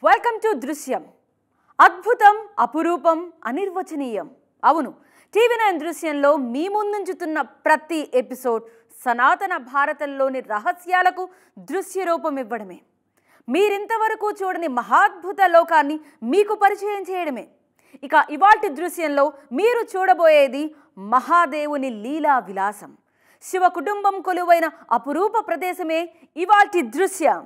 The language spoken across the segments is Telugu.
వెల్కమ్ టు దృశ్యం. అద్భుతం, అపురూపం, అనిర్వచనీయం. అవును, టీవీ9 దృశ్యంలో మీ ముందుంచుతున్న ప్రతి ఎపిసోడ్ సనాతన భారతంలోని రహస్యాలకు దృశ్య రూపం ఇవ్వడమే. మీరింతవరకు చూడని మహాద్భుత లోకాన్ని మీకు పరిచయం చేయడమే. ఇక ఇవాల్టి దృశ్యంలో మీరు చూడబోయేది మహాదేవుని లీలా విలాసం. శివ కుటుంబం కొలువైన అపురూప ప్రదేశమే ఇవాల్టి దృశ్యం.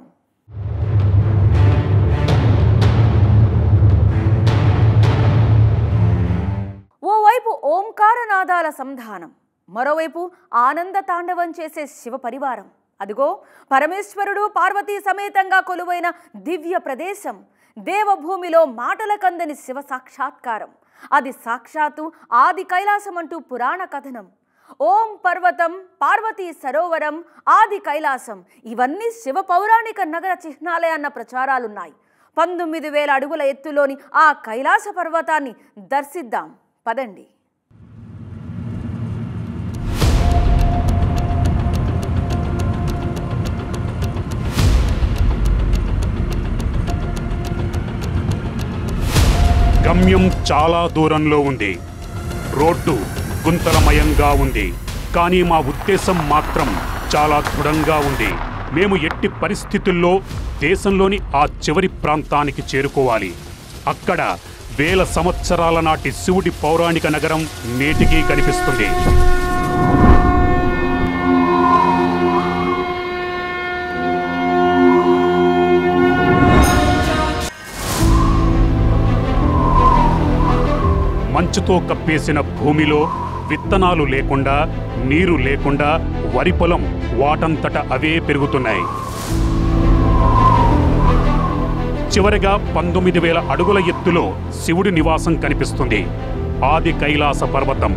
ఓవైపు ఓంకారనాదాల సంధానం, మరోవైపు ఆనంద తాండవం చేసే శివ పరివారం. అదిగో పరమేశ్వరుడు పార్వతీ సమేతంగా కొలువైన దివ్య ప్రదేశం. దేవభూమిలో మాటలకందని శివ సాక్షాత్కారం. అది సాక్షాత్తు ఆది కైలాసం అంటూ పురాణ కథనం. ఓం పర్వతం, పార్వతీ సరోవరం, ఆది కైలాసం ఇవన్నీ శివ పౌరాణిక నగర చిహ్నాలే అన్న ప్రచారాలున్నాయి. 19,000 అడుగుల ఎత్తులోని ఆ కైలాస పర్వతాన్ని దర్శిద్దాం పదండి. గమ్యం చాలా దూరంలో ఉంది. రోడ్డు గుంతలమయంగా ఉంది. కానీ మా ఉద్దేశం మాత్రం చాలా దృఢంగా ఉంది. మేము ఎట్టి పరిస్థితుల్లో దేశంలోని ఆ చివరి ప్రాంతానికి చేరుకోవాలి. అక్కడ 1000 సంవత్సరాల నాటి శివుడి పౌరాణిక నగరం నేటికీ కనిపిస్తుంది. మంచుతో కప్పేసిన భూమిలో విత్తనాలు లేకుండా, నీరు లేకుండా వరి పొలం వాటంతట అవే పెరుగుతున్నాయి. చివరిగా 19,000 అడుగుల ఎత్తులో శివుడి నివాసం కనిపిస్తుంది. ఆది కైలాస పర్వతం.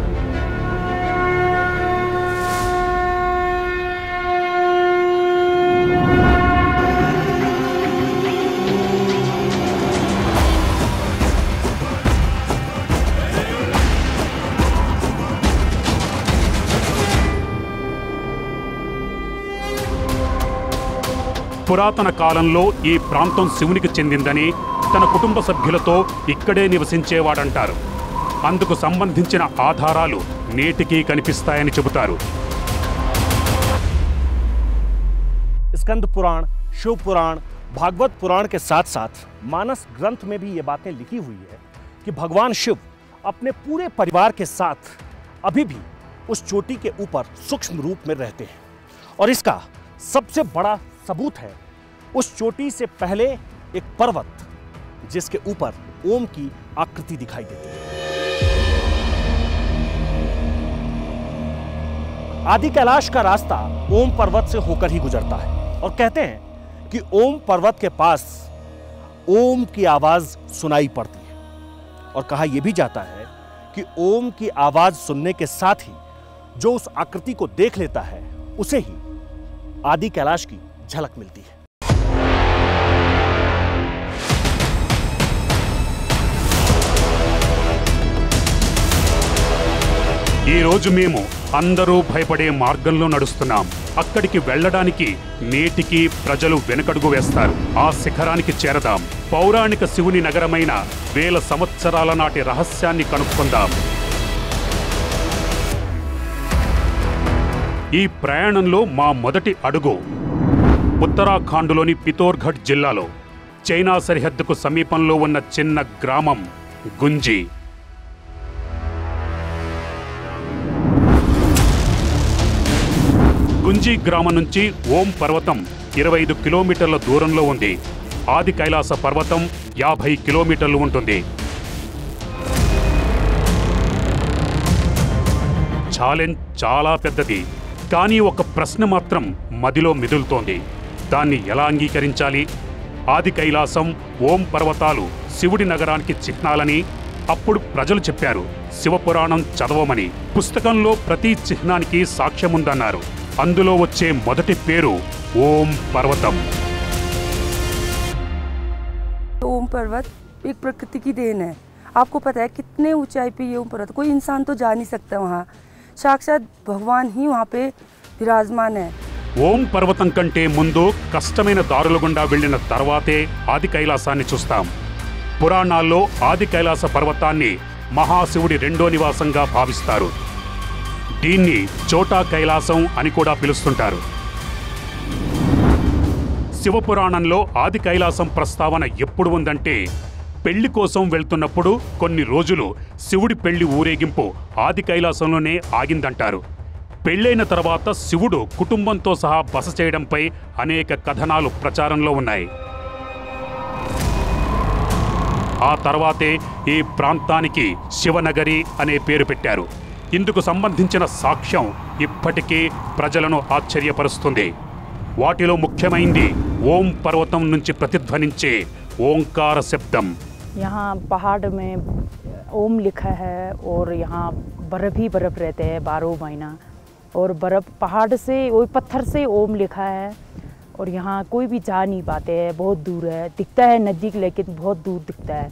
పురాతన కాలంలో ఈ ప్రాంతం శివునికి చెందిందని, తన కుటుంబ సభ్యులతో ఇక్కడే నివసించేవాడంటారు. అందుకు సంబంధించిన ఆధారాలు నేటికీ కనిపిస్తాయని చెబుతారు. स्कंद पुराण, शिव पुराण, भागवत पुराण के साथ साथ मानस ग्रंथ में भी ये बातें लिखी हुई है कि भगवान शिव अपने पूरे परिवार के साथ अभी भी उस चोटी के ऊपर सूक्ष्म रूप में रहते हैं। और इसका सबसे बड़ा सबूत है उस चोटी से पहले एक पर्वत जिसके ऊपर ओम की आकृति दिखाई देती है। आदि कैलाश का रास्ता ओम पर्वत से होकर ही गुजरता है और कहते हैं कि ओम पर्वत के पास ओम की आवाज सुनाई पड़ती है। और कहा यह भी जाता है कि ओम की आवाज सुनने के साथ ही जो उस आकृति को देख लेता है उसे ही आदि कैलाश की झलक मिलती है। ఈ రోజు మేము అందరూ భయపడే మార్గంలో నడుస్తున్నాం. అక్కడికి వెళ్ళడానికి నేటికి ప్రజలు వెనకడుగు వేస్తారు. ఆ శిఖరానికి చేరదాం. పౌరాణిక శివుని నగరమైన 1000 సంవత్సరాల నాటి రహస్యాన్ని కనుక్కుందాం. ఈ ప్రయాణంలో మా మొదటి అడుగు ఉత్తరాఖండ్లోని పితోర్ఘడ్ జిల్లాలో చైనా సరిహద్దుకు సమీపంలో ఉన్న చిన్న గ్రామం గుంజి. గుంజి గ్రామం నుంచి ఓం పర్వతం 25 కిలోమీటర్ల దూరంలో ఉంది. ఆది కైలాస పర్వతం 50 కిలోమీటర్లు ఉంటుంది. ఛాలెంజ్ చాలా పెద్దది. కానీ ఒక ప్రశ్న మాత్రం మదిలో మెదులుతోంది. దాన్ని ఎలా అంగీకరించాలి? ఆది కైలాసం, ఓం పర్వతాలు శివుడి నగరానికి చిహ్నాలని అప్పుడు ప్రజలు చెప్పారు. శివపురాణం చదవమని. పుస్తకంలో ప్రతి చిహ్నానికి సాక్ష్యముందన్నారు. అందులో వచ్చే మొదటి పేరు ఓం పర్వతం. ओम पर्वत एक प्रकृति की देन है। आपको पता है कितने ऊंचाई पे ये ओम पर्वत, कोई इंसान तो जा नहीं सकता वहाँ। साक्षात भगवान ही वहाँ पे विराजमान है। ఓం పర్వతం కంటే ముందు కష్టమైన దారుల గుండా వెళ్లిన తర్వాతే ఆది కైలాసాన్ని చూస్తాం. పురాణాల్లో ఆది కైలాస పర్వతాన్ని మహాశివుడి రెండో నివాసంగా భావిస్తారు. దీన్ని చోటా కైలాసం అని కూడా పిలుస్తుంటారు. శివపురాణంలో ఆది కైలాసం ప్రస్తావన ఎప్పుడు ఉందంటే, పెళ్లి కోసం వెళ్తున్నప్పుడు కొన్ని రోజులు శివుడి పెళ్లి ఊరేగింపు ఆది కైలాసంలోనే ఆగిందంటారు. పెళ్లైన తర్వాత శివుడు కుటుంబంతో సహా బస చేయడంపై అనేక కథనాలు ప్రచారంలో ఉన్నాయి. ఆ తర్వాతే ఈ ప్రాంతానికి శివనగరి అనే పేరు పెట్టారు. ఇందుకు సంబంధించిన సాక్ష్యం ఇప్పటికీ ప్రజలను ఆశ్చర్యపరుస్తుంది. వాటిలో ముఖ్యమైంది ఓం పర్వతం నుంచి ప్రతిధ్వనించే ఓంకార శబ్దం. यहाँ पहाड़ में ओम लिखा है और यहाँ बर्फ़ ही बर्फ़ रहते हैं 12 महीना, और बर्फ़ पहाड़ से वही पत्थर से ओम लिखा है, और यहाँ कोई भी जा नहीं पाते हैं, बहुत दूर है, दिखता है नज़दीक लेकिन बहुत दूर दिखता है.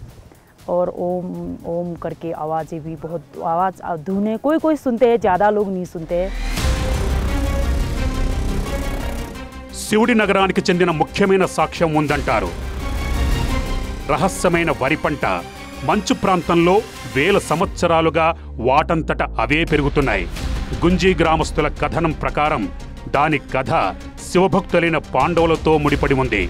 और ओम ओम करके आवाज़ें भी बहुत आवाज़ धुने कोई कोई सुनते हैं, ज़्यादा लोग नहीं सुनते. శివుడి నగరానికి చెందిన ముఖ్యమైన సాక్ష్యం ఉందంటారు. రహస్యమైన వరి పంట మంచు ప్రాంతంలో వేల సంవత్సరాలుగా వాటంతట అవే పెరుగుతున్నాయి. గుంజీ గ్రామస్తుల కథనం ప్రకారం దాని కథ శివభక్తులైన పాండవులతో ముడిపడి ఉంది.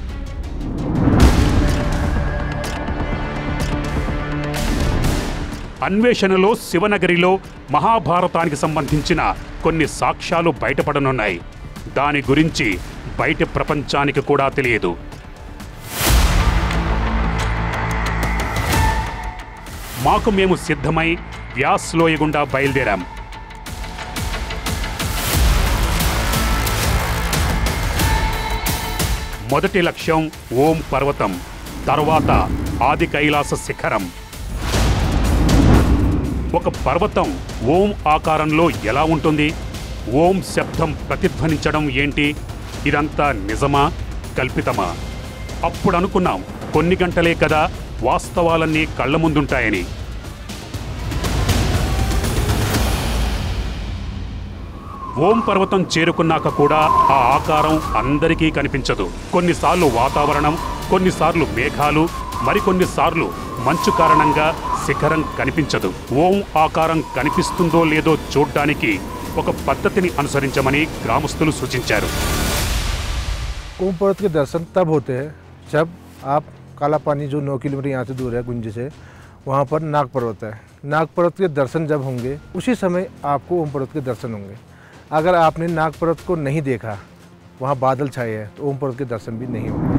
అన్వేషణలో శివనగరిలో మహాభారతానికి సంబంధించిన కొన్ని సాక్ష్యాలు బయటపడనున్నాయి. దాని గురించి బయట ప్రపంచానికి కూడా తెలియదు. మాకు మేము సిద్ధమై వ్యాస్ లోయ గుండా బయలుదేరాం. మొదటి లక్ష్యం ఓం పర్వతం, తర్వాత ఆది కైలాస శిఖరం. ఒక పర్వతం ఓం ఆకారంలో ఎలా ఉంటుంది? ఓం శబ్దం ప్రతిధ్వనించడం ఏంటి? ఇదంతా నిజమా, కల్పితమా? అప్పుడు అనుకున్నాం, కొన్ని గంటలే కదా, వాస్తవాలన్నీ కళ్ల ముందుంటాయని. ఓం పర్వతం చేరుకున్నాక కూడా ఆ ఆకారం అందరికీ కనిపించదు. కొన్నిసార్లు వాతావరణం, కొన్నిసార్లు మేఘాలు, మరికొన్నిసార్లు మంచు కారణంగా శిఖరం కనిపించదు. ఓం ఆకారం కనిపిస్తుందో లేదో చూడ్డానికి ఒక పద్ధతిని అనుసరించమని గ్రామస్తులు సూచించారు. ओम पर्वत के दर्शन तब होते हैं जब आप काला पानी जो 9 किलोमीटर यहाँ से दूर है गुंजी से, वहाँ पर नाग पर्वत है. नाग पर्वत के दर्शन जब होंगे उसी समय आपको ओम पर्वत के दर्शन होंगे. अगर आपने नाग पर्वत को नहीं देखा, वहाँ बादल छाए हैं, तो ओम पर्वत के दर्शन भी नहीं होंगे.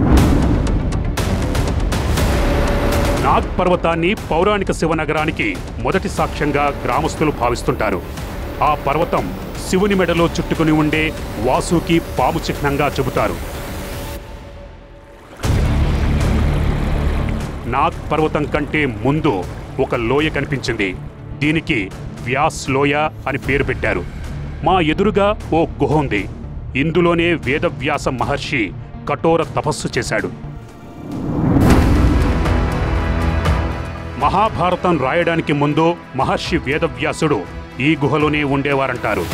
నాగ్ పర్వతాన్ని పౌరాణిక శివనగరానికి మొదటి సాక్ష్యంగా గ్రామస్తులు భావిస్తుంటారు. ఆ పర్వతం శివుని మెడలో చుట్టుకుని ఉండే వాసుకి పాము చిహ్నంగా చెబుతారు. నాగ్ పర్వతం కంటే ముందు ఒక లోయ కనిపించింది. దీనికి వ్యాస్ లోయ అని పేరు పెట్టారు. మా ఎదురుగా ఓ గుహ ఉంది. ఇందులోనే వేదవ్యాస మహర్షి కఠోర తపస్సు చేశాడు. మహాభారతం రాయడానికి ముందు మహర్షి వేదవ్యాసుడు ఈ గుహలోనే ఉండేవారంటారు.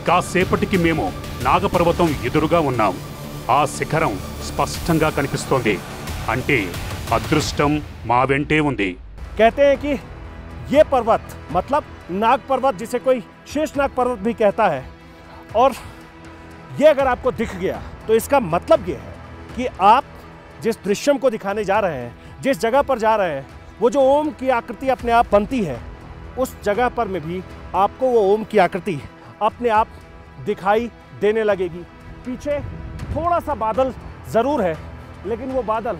కాసేపటికి మేము నాగపర్వతం ఎదురుగా ఉన్నాం. ఆ శిఖరం స్పష్టంగా కనిపిస్తోంది. అంటే అదృష్టం మా వెంటే ఉంది. कहते हैं कि ये पर्वत मतलब नाग पर्वत, जिसे कोई शेषनाग पर्वत भी कहता है, और ये अगर आपको दिख गया तो इसका मतलब ये है कि आप जिस दृश्यम को दिखाने जा रहे हैं, जिस जगह पर जा रहे हैं, वो जो ओम की आकृति अपने आप बनती है, उस जगह पर में भी आपको वो ओम की आकृति अपने आप दिखाई देने लगेगी. पीछे थोड़ा सा बादल ज़रूर है, लेकिन वो बादल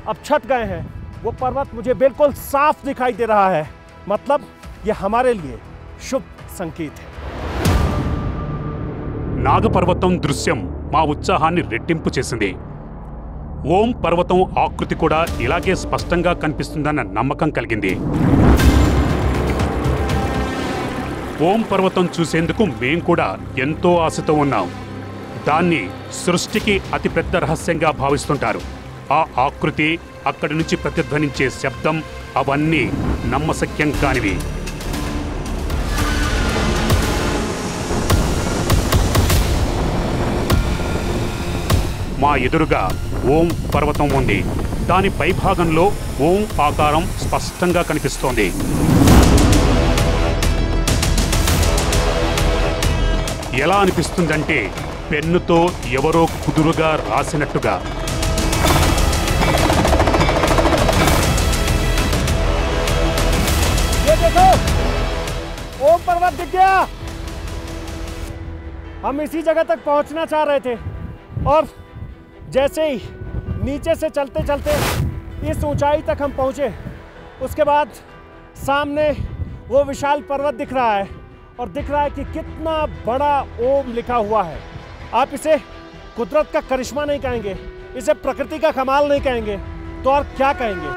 अब छट गए हैं. वो पर्वत मुझे बिल्कुल साफ दिखाई दे रहा है. मतलब ये हमारे लिए शुभ संकेत है. నాగపర్వతం దృశ్యం మా ఉత్సాహాన్ని రెట్టింపు చేసింది. ఓం పర్వతం ఆకృతి కూడా ఇలాగే స్పష్టంగా కనిపిస్తుందన్న నమ్మకం కలిగింది. ఓం పర్వతం చూసేందుకు మేం కూడా ఎంతో ఆశతో ఉన్నాం. దాన్ని సృష్టికి అతిపెద్ద రహస్యంగా భావిస్తుంటారు. ఆ ఆకృతి, అక్కడి నుంచి ప్రతిధ్వనించే శబ్దం, అవన్నీ నమ్మశక్యం కానివి. మా ఎదురుగా ఓం పర్వతం ఉంది. దాని పైభాగంలో ఓం ఆకారం స్పష్టంగా కనిపిస్తోంది. ఎలా అనిపిస్తుందంటే పెన్నుతో ఎవరో కుదురుగా రాసినట్టుగా. ओम पर्वत दिख गया। हम इसी जगह तक पहुंचना चाह रहे थे और जैसे ही नीचे से चलते चलते इस ऊंचाई तक हम पहुंचे, उसके बाद सामने वो विशाल पर्वत दिख रहा है और दिख रहा है कि कितना बड़ा ओम लिखा हुआ है। आप इसे कुदरत का करिश्मा नहीं कहेंगे, इसे प्रकृति का कमाल नहीं कहेंगे, तो और क्या कहेंगे?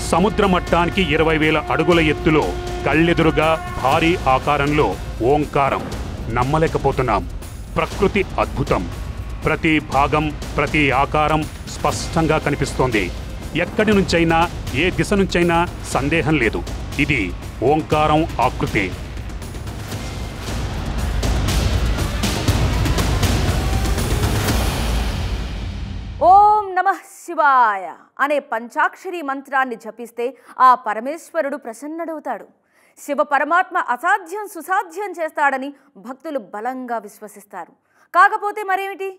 సముద్ర మట్టానికి 20,000 అడుగుల ఎత్తులో కళ్ళెదురుగా భారీ ఆకారంలో ఓంకారం. నమ్మలేకపోతున్నాం. ప్రకృతి అద్భుతం. ప్రతి భాగం, ప్రతి ఆకారం స్పష్టంగా కనిపిస్తోంది. ఎక్కడి నుంచైనా, ఏ దిశ నుంచైనా సందేహం లేదు, ఇది ఓంకారం ఆకృతి. ఓం నమః శివాయ అనే పంచాక్షరి మంత్రాన్ని జపిస్తే ఆ పరమేశ్వరుడు ప్రసన్నుడవుతాడు. శివ పరమాత్మ అసాధ్యం సుసాధ్యం చేస్తాడని భక్తులు బలంగా విశ్వసిస్తారు. కాకపోతే మరేమిటి,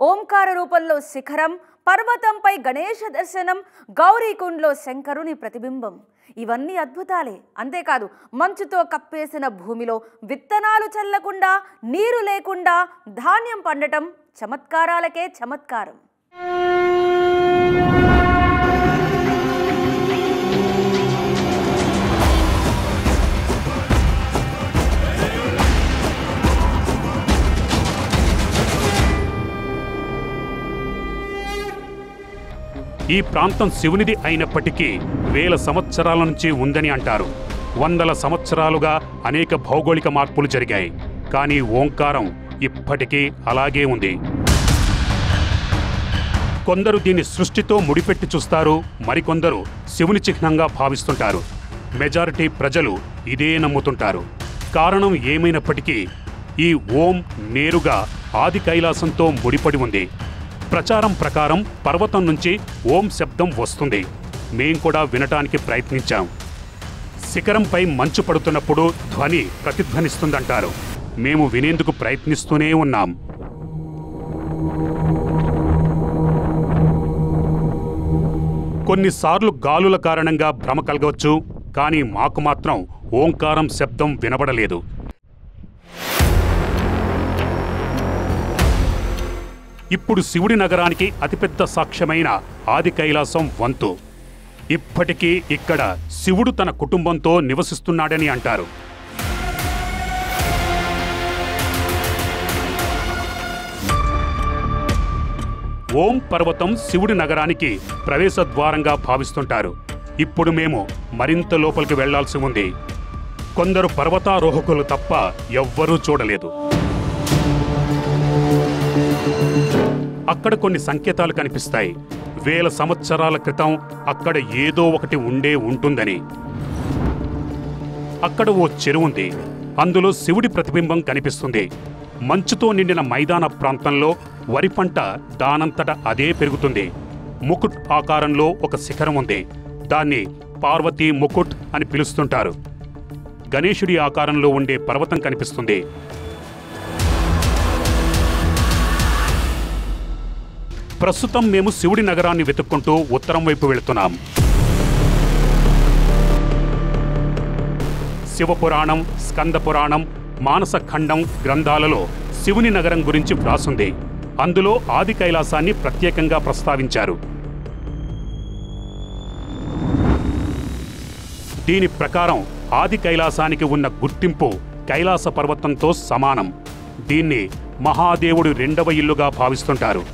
ఓంకార రూపంలో శిఖరం, పర్వతంపై గణేశ దర్శనం, గౌరీకుండ్లో శంకరుని ప్రతిబింబం, ఇవన్నీ అద్భుతాలే. అంతేకాదు, మంచుతో కప్పేసిన భూమిలో విత్తనాలు చల్లకుండా, నీరు లేకుండా ధాన్యం పండటం చమత్కారాలకే చమత్కారం. ఈ ప్రాంతం శివునిది అయినప్పటికీ 1000 సంవత్సరాల నుంచి ఉందని అంటారు. 100 సంవత్సరాలుగా అనేక భౌగోళిక మార్పులు జరిగాయి, కానీ ఓంకారం ఇప్పటికీ అలాగే ఉంది. కొందరు దీన్ని సృష్టితో ముడిపెట్టి చూస్తారు, మరికొందరు శివుని చిహ్నంగా భావిస్తుంటారు. మెజారిటీ ప్రజలు ఇదే నమ్ముతుంటారు. కారణం ఏమైనప్పటికీ ఈ ఓం నేరుగా ఆది కైలాసంతో ముడిపడి ఉంది. ప్రచారం ప్రకారం పర్వతం నుంచి ఓం శబ్దం వస్తుంది. మేం కూడా వినటానికి ప్రయత్నించాం. శిఖరంపై మంచు పడుతున్నప్పుడు ధ్వని ప్రతిధ్వనిస్తుందంటారు. మేము వినేందుకు ప్రయత్నిస్తూనే ఉన్నాం. కొన్నిసార్లు గాలుల కారణంగా భ్రమ కలగవచ్చు, కానీ మాకు మాత్రం ఓంకారం శబ్దం వినబడలేదు. ఇప్పుడు శివుడి నగరానికి అతిపెద్ద సాక్ష్యమైన ఆది కైలాసం వంతు. ఇప్పటికీ ఇక్కడ శివుడు తన కుటుంబంతో నివసిస్తున్నాడని అంటారు. ఓం పర్వతం శివుడి నగరానికి ప్రవేశ ద్వారంగా భావిస్తుంటారు. ఇప్పుడు మేము మరింత లోపలికి వెళ్లాల్సి ఉంది. కొందరు పర్వతారోహకులు తప్ప ఎవ్వరూ చూడలేదు. అక్కడ కొన్ని సంకేతాలు కనిపిస్తాయి. 1000 సంవత్సరాల క్రితం అక్కడ ఏదో ఒకటి ఉండే ఉంటుందని. అక్కడ ఓ చెరువు ఉంది. అందులో శివుడి ప్రతిబింబం కనిపిస్తుంది. మంచుతో నిండిన మైదాన ప్రాంతంలో వరి పంట దానంతట అదే పెరుగుతుంది. ముకుట్ ఆకారంలో ఒక శిఖరం ఉంది. దాన్ని పార్వతీ ముకుట్ అని పిలుస్తుంటారు. గణేశుడి ఆకారంలో ఉండే పర్వతం కనిపిస్తుంది. ప్రస్తుతం మేము శివుడి నగరాన్ని వెతుక్కుంటూ ఉత్తరం వైపు వెళుతున్నాం. శివపురాణం, స్కందపురాణం, మానసఖండం గ్రంథాలలో శివుని నగరం గురించి వ్రాసుంది. అందులో ఆది కైలాసాన్ని ప్రత్యేకంగా ప్రస్తావించారు. దీని ప్రకారం ఆది కైలాసానికి ఉన్న గుర్తింపు కైలాస పర్వతంతో సమానం. దీన్ని మహాదేవుడు 2వ ఇల్లుగా భావిస్తుంటారు.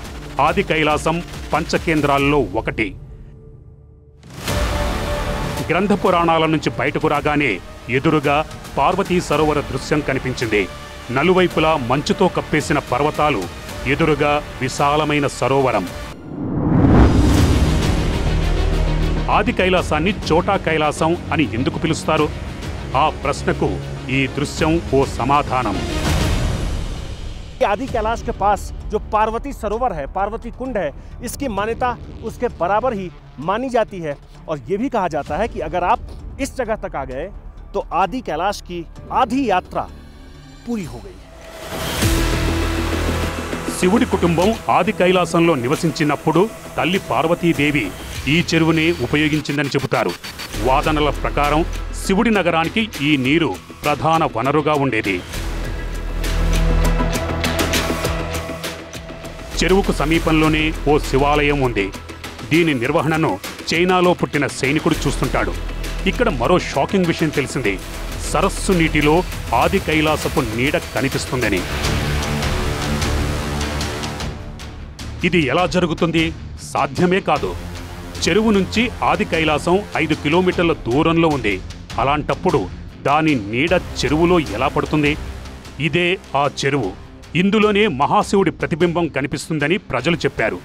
ఆది కైలాసం పంచకేంద్రాల్లో ఒకటి. గ్రంథ పురాణాల నుంచి బయటకు రాగానే ఎదురుగా పార్వతీ సరోవర దృశ్యం కనిపించింది. నలువైపులా మంచుతో కప్పేసిన పర్వతాలు, ఎదురుగా విశాలమైన సరోవరం. ఆది కైలాసాన్ని చోటా కైలాసం అని ఎందుకు పిలుస్తారు? ఆ ప్రశ్నకు ఈ దృశ్యం ఓ సమాధానం. आदि कैलाश के पास जो पार्वती सरोवर है, पार्वती कुंड है, इसकी मान्यता उसके बराबर ही मानी जाती है। और ये भी कहा जाता है कि अगर आप इस जगह तक आ गए तो आदि कैलाश की आधी यात्रा पूरी हो गई। శివుడి కుటుంబం ఆది కైలాసంలో నివసించినప్పుడు తల్లి పార్వతీదేవి ఈ చెరువుని ఉపయోగించిందని చెబుతారు. వాదనల ప్రకారం శివుడి నగరానికి ఈ నీరు ప్రధాన వనరుగా ఉండేది. చెరువుకు సమీపంలోనే ఓ శివాలయం ఉంది. దీని నిర్వహణను చైనాలో పుట్టిన సైనికుడు చూస్తుంటాడు. ఇక్కడ మరో షాకింగ్ విషయం తెలిసింది. సరస్సు నీటిలో ఆది కైలాసపు నీడ కనిపిస్తుందని. ఇది ఎలా జరుగుతుంది? సాధ్యమే కాదు. చెరువు నుంచి ఆది కైలాసం 5 కిలోమీటర్ల దూరంలో ఉంది. అలాంటప్పుడు దాని నీడ చెరువులో ఎలా పడుతుంది? ఇదే ఆ చెరువు. ఇందులోనే మహాశివుడి ప్రతిబింబం కనిపిస్తుందని ప్రజలు చెప్పారు.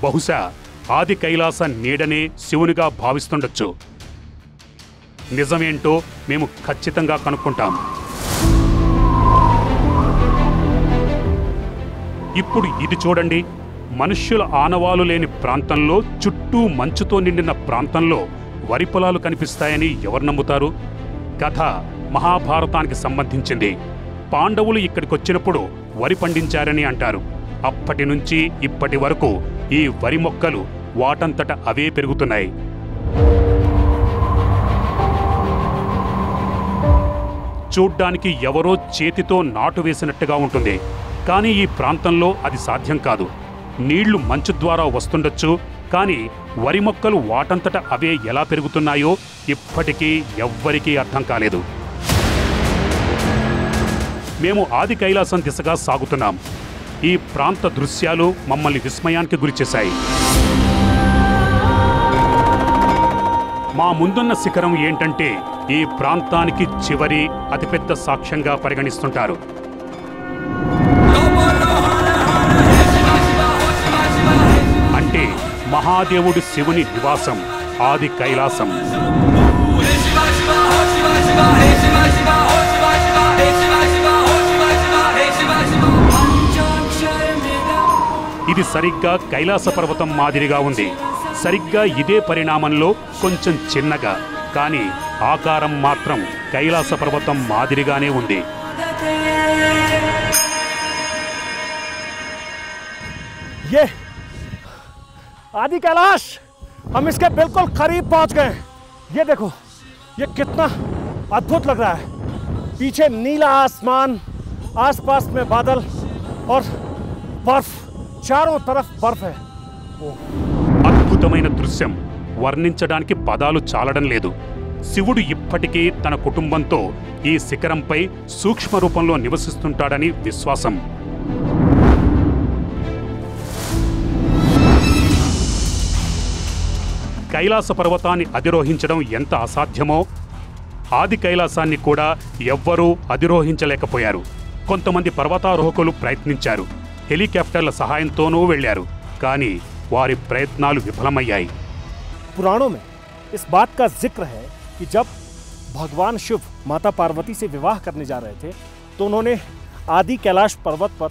బహుశా ఆది కైలాస నీడనే శివునిగా భావిస్తుండొచ్చు. నిజమేంటో మేము ఖచ్చితంగా కనుక్కుంటాం. ఇప్పుడు ఇది చూడండి. మనుష్యుల ఆనవాలు లేని ప్రాంతంలో, చుట్టూ మంచుతో నిండిన ప్రాంతంలో వరి పొలాలు కనిపిస్తాయని ఎవరు నమ్ముతారు? కథ మహాభారతానికి సంబంధించింది. పాండవులు ఇక్కడికొచ్చినప్పుడు వరి పండించారని అంటారు. అప్పటి నుంచి ఇప్పటి వరకు ఈ వరి మొక్కలు వాటంతట అవే పెరుగుతున్నాయి. చూడ్డానికి ఎవరో చేతితో నాటు వేసినట్టుగా ఉంటుంది. కానీ ఈ ప్రాంతంలో అది సాధ్యం కాదు. నీళ్లు మంచు ద్వారా వస్తుండొచ్చు, కానీ వరి మొక్కలు వాటంతట అవే ఎలా పెరుగుతున్నాయో ఇప్పటికీ ఎవ్వరికీ అర్థం కాలేదు. మేము ఆది కైలాసం దిశగా సాగుతున్నాం. ఈ ప్రాంత దృశ్యాలు మమ్మల్ని విస్మయానికి గురిచేశాయి. మా ముందున్న శిఖరం ఏంటంటే ఈ ప్రాంతానికి చివరి అతిపెద్ద సాక్ష్యంగా పరిగణిస్తుంటారు. అంటే మహాదేవుడు శివుని నివాసం ఆది కైలాసం. ఇది సరిగ్గా కైలాస పర్వతం మాదిరిగా ఉంది. సరిగ్గా ఇదే పరిణామంలో కొంచెం చిన్నగా, కానీ ఆకారం మాత్రం కైలాస పర్వతం మాదిరిగానే ఉంది. ये आदि कैलाश, हम इसके बिल्कुल करीब पहुंच गए। ये देखो, ये कितना अद्भुत लग रहा है। पीछे नीला आसमान, आसपास में बादल और बर्फ, चारों तरफ बर्फ है। అద్భుతమైన దృశ్యం. వర్ణించడానికి పదాలు చాలడం లేదు. శివుడు ఇప్పటికీ తన కుటుంబంతో ఈ శిఖరంపై సూక్ష్మ రూపంలో నివసిస్తుంటాడని విశ్వాసం. కైలాస పర్వతాన్ని అధిరోహించడం ఎంత అసాధ్యమో ఆది కైలాసాన్ని కూడా ఎవ్వరూ అధిరోహించలేకపోయారు. కొంతమంది పర్వతారోహకులు ప్రయత్నించారు. హెలికాప్టర్ల సహాయంతోనూ వెళ్లారు. కానీ వారి ప్రయత్నాలు విఫలమయ్యాయి. पुराणों में इस बात का जिक्र है कि जब भगवान शिव माता पार्वती से विवाह करने जा रहे थे तो उन्होंने आदि कैलाश पर्वत पर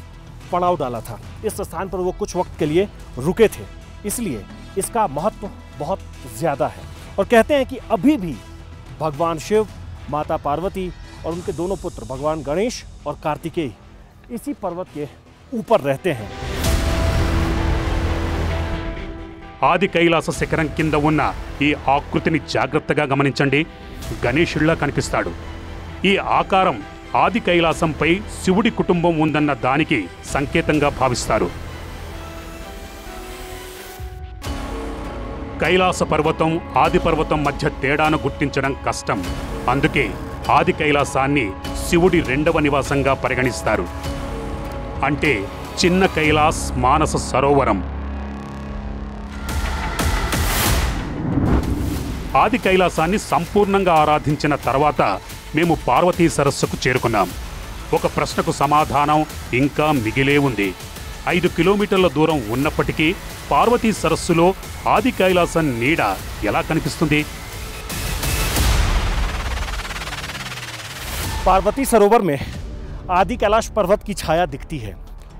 पड़ाव डाला था। इस स्थान पर वो कुछ वक्त के लिए रुके थे, इसलिए इसका महत्व बहुत ज़्यादा है। और कहते हैं कि अभी भी भगवान शिव, माता पार्वती और उनके दोनों पुत्र भगवान गणेश और कार्तिकेय इसी पर्वत के ऊपर रहते हैं। ఆది కైలాస శిఖరం కింద ఉన్న ఈ ఆకృతిని జాగ్రత్తగా గమనించండి. గణేశుడిలా కనిపిస్తాడు. ఈ ఆకారం ఆది కైలాసంపై శివుడి కుటుంబం ఉందన్న దానికి సంకేతంగా భావిస్తారు. కైలాస పర్వతం, ఆది పర్వతం మధ్య తేడాను గుర్తించడం కష్టం. అందుకే ఆది కైలాసాన్ని శివుడి రెండవ నివాసంగా పరిగణిస్తారు. అంటే చిన్న కైలాస్, మానస సరోవరం. ఆది కైలాసాన్ని సంపూర్ణంగా ఆరాధించిన తర్వాత మేము పార్వతీ సరస్సుకు చేరుకున్నాం. ఒక ప్రశ్నకు సమాధానం ఇంకా మిగిలే ఉంది. 5 కిలోమీటర్ల దూరం ఉన్నప్పటికీ పార్వతీ సరస్సులో ఆది కైలాసం నీడ ఎలా కనిపిస్తుంది? पार्वती सरोवर में आदि कैलाश पर्वत की छाया दिखती है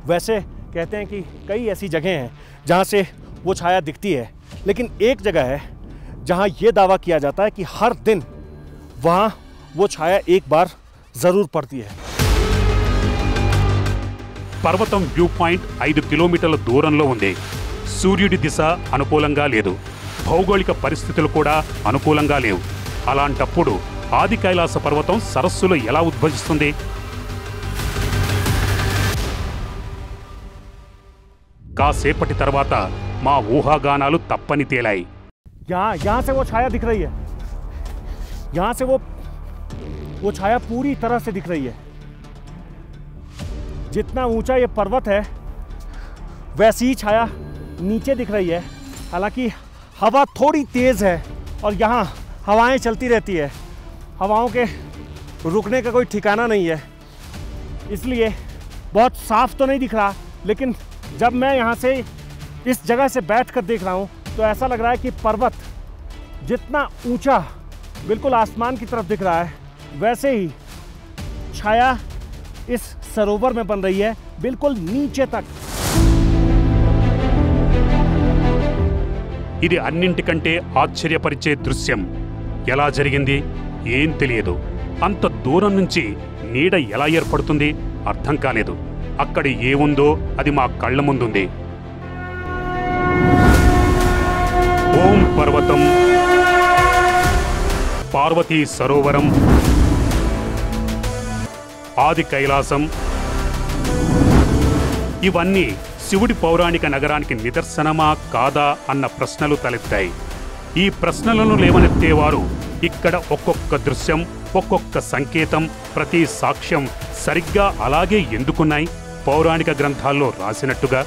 वैसे कहते हैं कि कई ऐसी जगह हैं जहाँ से वो छाया दिखती है, लेकिन एक जगह है जहाँ ये दावा किया जाता है कि हर दिन वहाँ वो छाया एक बार ज़रूर पड़ती है। పర్వతం వ్యూ పాయింట్ 5 కిలోమీటర్ల దూరంలో ఉంది. సూర్యుడి దిశ అనుకూలంగా లేదు, భౌగోళిక పరిస్థితులు కూడా అనుకూలంగా లేవు. అలాంటప్పుడు ఆది కైలాస పర్వతం సరస్సులో ఎలా ఉద్భవిస్తుంది? కాసేపటి తర్వాత మా ఊహాగానాలు తప్పని తేలాయి. यहाँ से वो छाया दिख रही है, यहाँ से वो छाया पूरी तरह से दिख रही है। जितना ऊंचा ये पर्वत है वैसी ही छाया नीचे दिख रही है। हालांकि हवा थोड़ी तेज़ है और यहाँ हवाएं चलती रहती है, हवाओं के रुकने का कोई ठिकाना नहीं है, इसलिए बहुत साफ तो नहीं दिख रहा। लेकिन जब मैं यहाँ से इस जगह से बैठ कर देख रहा हूँ तो ऐसा लग रहा है कि पर्वत जितना ऊंचा बिल्कुल आसमान की तरफ दिख रहा है, वैसे ही छाया इस सरोवर में बन रही है बिल्कुल नीचे तक। ఇది అన్నింటికంటే ఆశ్చర్యపరిచే దృశ్యం. ఎలా జరిగింది ఏం తెలియదు. అంత దూరం నుంచి నీడ ఎలా ఏర్పడుతుంది అర్థం కాలేదు. అక్కడ ఏముందో అది మా కళ్ళ ముందుంది. ఓం పర్వతం, పార్వతీ సరోవరం, ఆది కైలాసం, ఇవన్నీ శివుడి పౌరాణిక నగరానికి నిదర్శనమా కాదా అన్న ప్రశ్నలు తలెత్తాయి. ఈ ప్రశ్నలను లేవనెత్తేవారు ఇక్కడ ఒక్కొక్క దృశ్యం, ఒక్కొక్క సంకేతం, ప్రతి సాక్ష్యం సరిగ్గా అలాగే ఎందుకున్నాయి పౌరాణిక గ్రంథాల్లో రాసినట్టుగా?